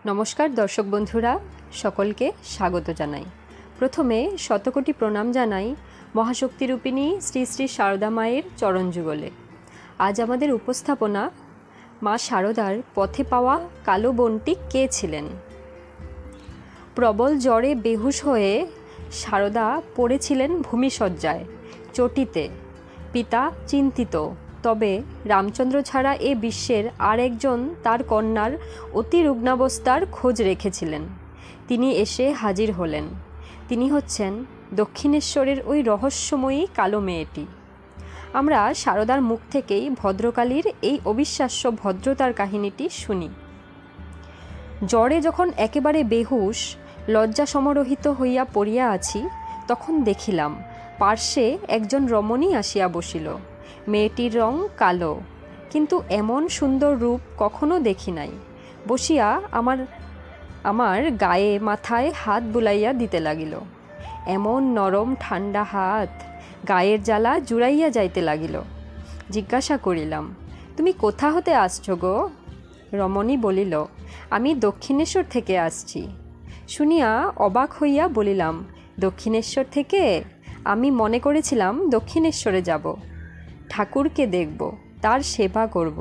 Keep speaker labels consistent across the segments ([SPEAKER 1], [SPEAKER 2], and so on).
[SPEAKER 1] নমস্কার দর্শক বন্ধুরা, সকলকে স্বাগত জানাই। প্রথমে শতকোটি প্রণাম জানাই মহাশক্তিরূপিণী শ্রী শ্রী শারদা মায়ের চরণ যুগলে। আজ আমাদের উপস্থাপনা মা শারদার পথে পাওয়া কালো বোনটি কে ছিলেন। প্রবল জ্বরে বেহুশ হয়ে শারদা পড়েছিলেন ভূমিশয্যায়, চটিতে। পিতা চিন্তিত, তবে রামচন্দ্র ছাড়া এ বিশ্বের আর একজন তার কন্যার অতি রুগ্নাবস্থার খোঁজ রেখেছিলেন। তিনি এসে হাজির হলেন। তিনি হচ্ছেন দক্ষিণেশ্বরের ওই রহস্যময়ী কালো মেয়েটি। আমরা শারদার মুখ থেকেই ভদ্রকালীর এই অবিশ্বাস্য ভদ্রতার কাহিনীটি শুনি। জ্বরে যখন একেবারে বেহুশ, লজ্জা সমরহিত হইয়া পড়িয়া আছি, তখন দেখিলাম পার্শ্বে একজন রমণী আসিয়া বসিল। মেয়েটির রং কালো, কিন্তু এমন সুন্দর রূপ কখনো দেখি নাই। বসিয়া আমার গায়ে মাথায় হাত বুলাইয়া দিতে লাগিল। এমন নরম ঠান্ডা হাত, গায়ের জ্বালা জুড়াইয়া যাইতে লাগিল। জিজ্ঞাসা করিলাম, তুমি কোথা হতে আসছ গো? রমণী বলিল, আমি দক্ষিণেশ্বর থেকে আসছি। শুনিয়া অবাক হইয়া বলিলাম, দক্ষিণেশ্বর থেকে? আমি মনে করেছিলাম দক্ষিণেশ্বরে যাব, ঠাকুরকে দেখব, তার সেবা করব,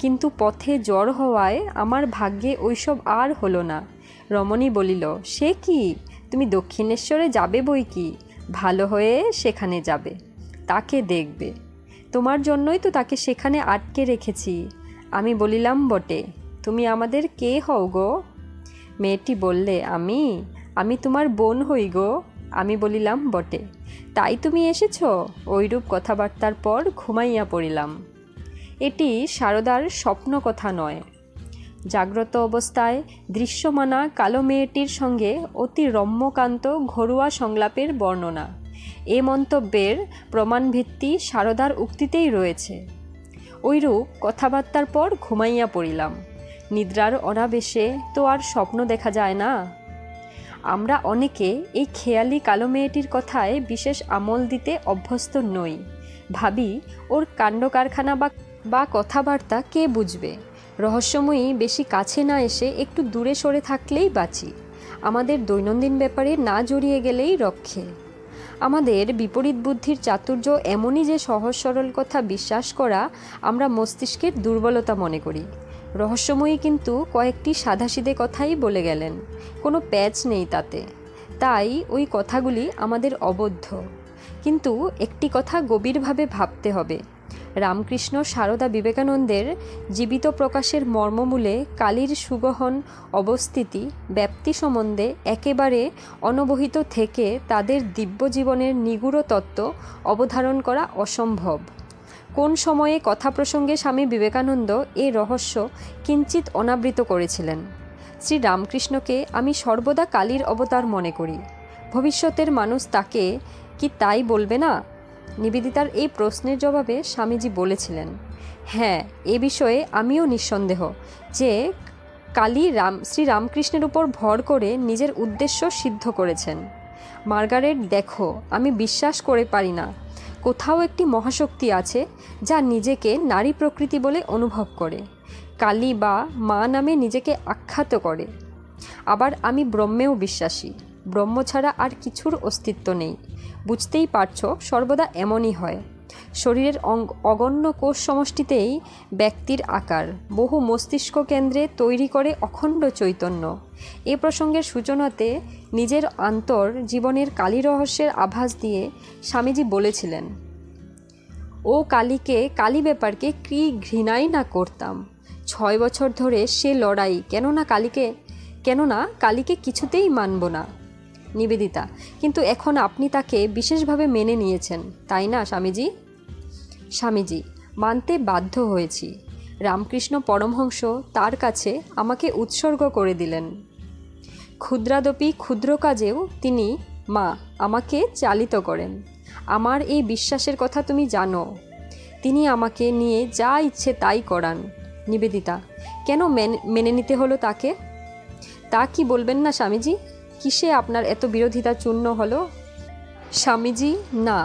[SPEAKER 1] কিন্তু পথে জ্বর হওয়ায় আমার ভাগ্যে ওইসব আর হলো না। রমণী বলিল, সে কি, তুমি দক্ষিণেশ্বরে যাবে বই কি, ভালো হয়ে সেখানে যাবে, তাকে দেখবে, তোমার জন্যই তো তাকে সেখানে আটকে রেখেছি। আমি বলিলাম, বটে, তুমি আমাদের কে হও গো? মেয়েটি বললে, আমি তোমার বোন হই গো। আমি বলিলাম, বটে, তাই তুমি এসেছ? ওইরূপ কথাবার্তার পর ঘুমাইয়া পড়িলাম। এটি শারদার স্বপ্ন কথা নয়। জাগ্রত অবস্থায় দৃশ্যমানা কালো মেয়েটির সঙ্গে অতি রম্যকান্ত ঘরোয়া সংলাপের বর্ণনা। এ মন্তব্যের প্রমাণভিত্তি শারদার উক্তিতেই রয়েছে। ওইরূপ কথাবার্তার পর ঘুমাইয়া পড়িলাম। নিদ্রার অনাবেশে তো আর স্বপ্ন দেখা যায় না। আমরা অনেকে এই খেয়ালি কালো মেয়েটির কথায় বিশেষ আমল দিতে অভ্যস্ত নই। ভাবি, ওর কাণ্ড কারখানা বা কথাবার্তা কে বুঝবে? রহস্যময়ী বেশি কাছে না এসে একটু দূরে সরে থাকলেই বাঁচি। আমাদের দৈনন্দিন ব্যাপারে না জড়িয়ে গেলেই রক্ষে। আমাদের বিপরীত বুদ্ধির চাতুর্য এমনই যে সহজ সরল কথা বিশ্বাস করা আমরা মস্তিষ্কের দুর্বলতা মনে করি। রহস্যময়ী কিন্তু কয়েকটি সাধাসিধে কথাই বলে গেলেন, কোনো প্যাচ নেই তাতে। তাই ওই কথাগুলি আমাদের অবদ্ধ। কিন্তু একটি কথা গভীরভাবে ভাবতে হবে। রামকৃষ্ণ সারদা বিবেকানন্দের জীবিত প্রকাশের মর্মমূলে কালীর সুগহন অবস্থিতি ব্যাপ্তি সম্বন্ধে একেবারে অনবহিত থেকে তাদের দিব্য জীবনের নিগূঢ় তত্ত্ব অবধারণ করা অসম্ভব। কোন সময়ে কথা প্রসঙ্গে স্বামী বিবেকানন্দ এ রহস্য কিঞ্চিত অনাবৃত করেছিলেন। শ্রী রামকৃষ্ণকে আমি সর্বদা কালীর অবতার মনে করি। ভবিষ্যতের মানুষ তাকে কি তাই বলবে না? নিবেদিতার এই প্রশ্নের জবাবে স্বামীজি বলেছিলেন, হ্যাঁ, এ বিষয়ে আমিও নিঃসন্দেহ যে কালী শ্রী রামকৃষ্ণের উপর ভর করে নিজের উদ্দেশ্য সিদ্ধ করেছেন। মার্গারেট, দেখো, আমি বিশ্বাস করে পারি না কোথাও একটি মহাশক্তি আছে যা নিজেকে নারী প্রকৃতি বলে অনুভব করে, কালী বা মা নামে নিজেকে আখ্যাত করে। আবার আমি ব্রহ্মেও বিশ্বাসী। ব্রহ্ম ছাড়া আর কিছুর অস্তিত্ব নেই। বুঝতেই পারছো, সর্বদা এমনই হয়। শরীরের অগণ্য কোষ সমষ্টিতেই ব্যক্তির আকার, বহু মস্তিষ্ক কেন্দ্রে তৈরি করে অখণ্ড চৈতন্য। এ প্রসঙ্গের সূচনাতে নিজের আন্তর জীবনের কালী রহস্যের আভাস দিয়ে স্বামীজি বলেছিলেন, ও কালী ব্যাপারকে কি ঘৃণাই না করতাম। 6 বছর ধরে সে লড়াই, কেননা কালীকে কিছুতেই মানব না। নিবেদিতা, কিন্তু এখন আপনি তাকে বিশেষভাবে মেনে নিয়েছেন, তাই না স্বামীজি? স্বামীজি, মানতে বাধ্য হয়েছি। রামকৃষ্ণ পরমহংস তার কাছে আমাকে উৎসর্গ করে দিলেন। ক্ষুদ্রাদপি ক্ষুদ্র কাজেও তিনি আমাকে চালিত করেন। আমার এই বিশ্বাসের কথা তুমি জানো। তিনি আমাকে নিয়ে যা ইচ্ছে তাই করান। নিবেদিতা, কেন মেনে নিতে হলো তাকে? তা কি বলবেন না স্বামীজি? কিসে আপনার এত বিরোধিতা চূর্ণ হলো? স্বামীজি, না,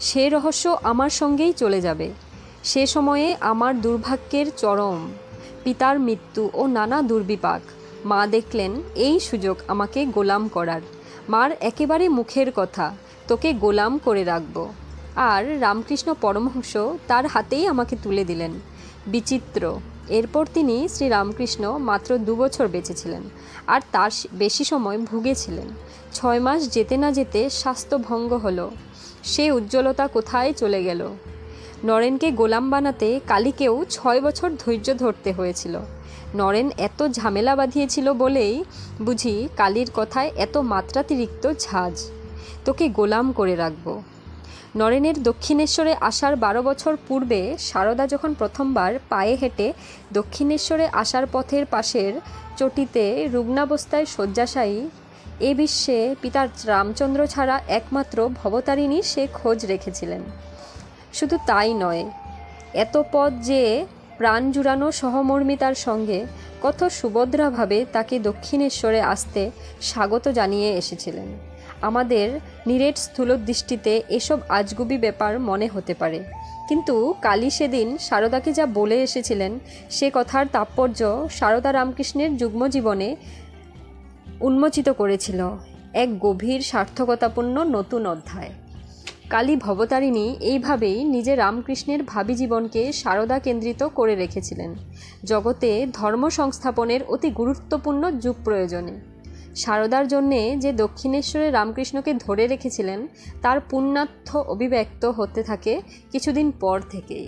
[SPEAKER 1] সে রহস্য আমার সঙ্গেই চলে যাবে। সে সময়ে আমার দুর্ভাগ্যের চরম, পিতার মৃত্যু ও নানা দুর্বিপাক, মা দেখলেন এই সুযোগ আমাকে গোলাম করার। মার একেবারে মুখের কথা, তোকে গোলাম করে রাখব। আর রামকৃষ্ণ পরমহংস তার হাতেই আমাকে তুলে দিলেন। বিচিত্র, এরপর তিনি শ্রী রামকৃষ্ণ মাত্র 2 বছর বেঁচে ছিলেন, আর তার বেশি সময় ভুগেছিলেন। 6 মাস যেতে না যেতে স্বাস্থ্যভঙ্গ হলো। সে উজ্জ্বলতা কোথায় চলে গেল? নরেনকে গোলাম বানাতে কালীকেও 6 বছর ধৈর্য ধরতে হয়েছিল। নরেন এত ঝামেলা বাঁধিয়েছিল বলেই বুঝি কালীর কথায় এত মাত্রাতিরিক্ত ঝাঁজ। তোকে গোলাম করে রাখব। নরেনের দক্ষিণেশ্বরে আসার 12 বছর পূর্বে সারদা যখন প্রথমবার পায়ে হেঁটে দক্ষিণেশ্বরে আসার পথের পাশের চটিতে রুগ্নাবস্থায় শয্যাশায়ী, এ বিশ্বে পিতা রামচন্দ্র ছাড়া একমাত্র ভবতারিণী সে খোঁজ রেখেছিলেন। শুধু তাই নয়, এত পথ যে প্রাণ জুড়ানো সহমর্মিতার সঙ্গে কত সুভদ্রাভাবে তাকে দক্ষিণেশ্বরে আসতে স্বাগত জানিয়ে এসেছিলেন। আমাদের নিরেট স্থূল দৃষ্টিতে এসব আজগুবি ব্যাপার মনে হতে পারে, কিন্তু কালী সেদিন সারদাকে যা বলে এসেছিলেন সে কথার তাৎপর্য সারদা রামকৃষ্ণের যুগ্ম জীবনে উন্মোচিত করেছিল এক গভীর সার্থকতাপূর্ণ নতুন অধ্যায়। কালী ভবতারিণী এইভাবেই নিজে রামকৃষ্ণের ভাবী জীবনকে সারদা কেন্দ্রিত করে রেখেছিলেন জগতে ধর্ম সংস্থাপনের অতি গুরুত্বপূর্ণ যুগ প্রয়োজনে। সারদার জন্যে যে দক্ষিণেশ্বরে রামকৃষ্ণকে ধরে রেখেছিলেন তার পুণ্যার্থ অভিব্যক্ত হতে থাকে কিছুদিন পর থেকেই।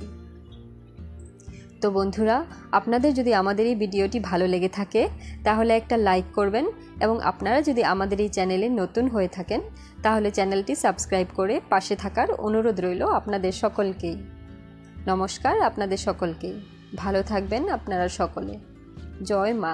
[SPEAKER 1] তো বন্ধুরা, আপনাদের যদি আমাদের এই ভিডিওটি ভালো লেগে থাকে তাহলে একটা লাইক করবেন, এবং আপনারা যদি আমাদের এই চ্যানেলে নতুন হয়ে থাকেন তাহলে চ্যানেলটি সাবস্ক্রাইব করে পাশে থাকার অনুরোধ রইল আপনাদের সকলকেই। নমস্কার আপনাদের সকলকেই। ভালো থাকবেন আপনারা সকলে। জয় মা।